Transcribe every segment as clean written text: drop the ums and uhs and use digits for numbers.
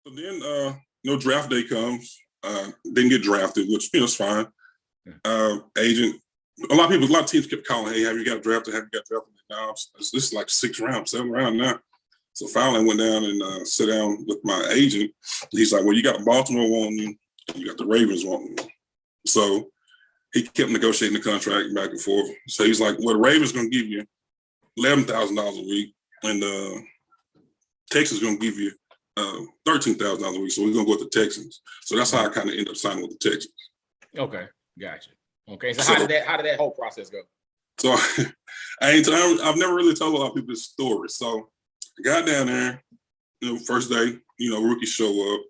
So then, draft day comes. Didn't get drafted, which is fine. Agent, a lot of teams kept calling, "Hey, have you got drafted? Have you got drafted?" Now this is like 6th round, 7th round now. So finally, I went down and sat down with my agent. He's like, "Well, you got Baltimore wanting you, and you got the Ravens wanting you." So he kept negotiating the contract back and forth. So he's like, "Well, the Ravens going to give you $11,000 a week, and Texas is going to give you $13,000 a week. So we're going to go with the Texans." So that's how I kind of ended up signing with the Texans. Okay, gotcha. Okay, so how did that whole process go? So I've never really told a lot of people this story. So I got down there, first day, rookies show up.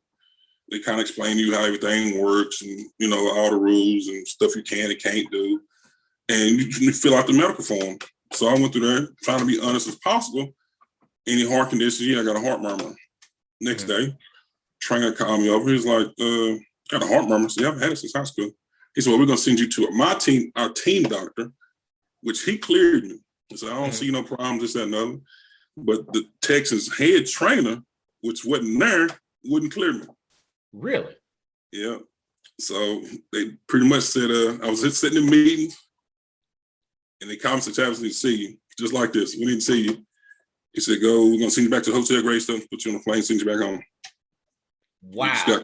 They kind of explain to you how everything works and, all the rules and stuff you can and can't do. And you fill out the medical form. So I went through there trying to be honest as possible. Any heart conditions? Yeah, I got a heart murmur. Next day, trainer called me over. He's like, got a heart murmur. So yeah, I've had it since high school. He said, "Well, we're going to send you to our team doctor," which he cleared me. He said, "I don't see no problems, this, that, and other." But the Texans head trainer, which wasn't there, wouldn't clear me. Really? Yeah. So they pretty much said, I was just sitting in meetings, and they called me and said, "Chavis, we need to see you." Just like this. "We need to see you." He said, "Go, we're going to send you back to the hotel, Greystone, put you on a plane, send you back home." Wow.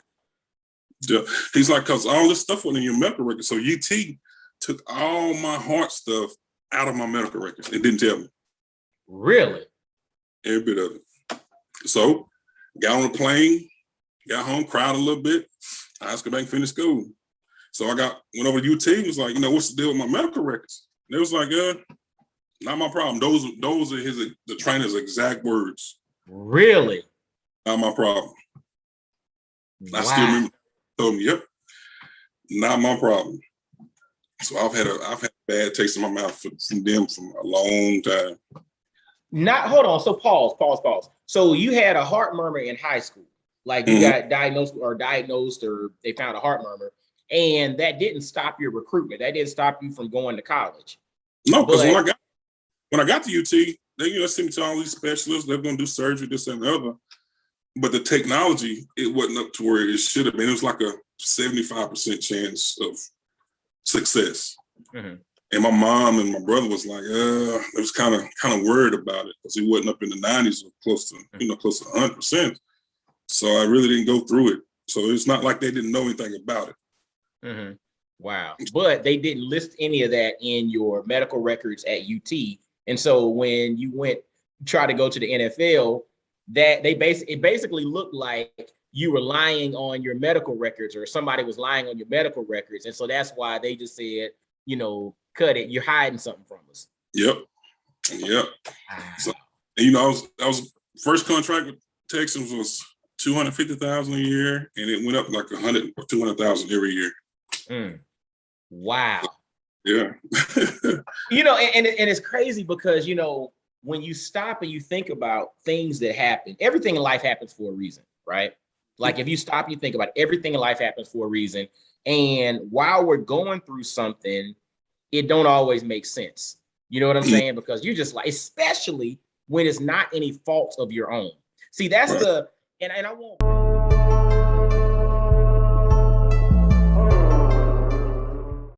He's like, "Because all this stuff wasn't in your medical record." So UT took all my heart stuff out of my medical records and didn't tell me. Really? Every bit of it. So got on the plane, got home, cried a little bit. I asked her back and finish school. So I went over to UT and was like, "What's the deal with my medical records?" And they was like, "Not my problem. Those are the trainer's exact words." Really? "Not my problem." Wow. I still remember. Told me, "Yep, not my problem." So I've had a bad taste in my mouth from them for a long time. Hold on. So pause. So you had a heart murmur in high school, like you got diagnosed, or they found a heart murmur, and that didn't stop your recruitment. That didn't stop you from going to college. No, because when I got to UT, they sent me to all these specialists. They're going to do surgery, this and the other. But the technology, it wasn't up to where it should have been. It was like a 75% chance of success. And my mom and my brother was like, it was kind of worried about it because he wasn't up in the 90s or close to 100%. So I really didn't go through it. So it's not like they didn't know anything about it. Wow. But they didn't list any of that in your medical records at UT. And so when you try to go to the NFL, it basically looked like you were lying on your medical records, or somebody was lying on your medical records. And so that's why they just said, cut it. You're hiding something from us. Yep. So, and I was first contract with Texans was $250,000 a year, and it went up like 100 or 200,000 every year. Wow. Yeah. And it's crazy because when you stop and you think about things that happen, everything in life happens for a reason, right? Like if you stop, you think about it, everything in life happens for a reason. And while we're going through something, it don't always make sense. You know what I'm saying? Because you just especially when it's not any fault of your own. See, that's and I won't.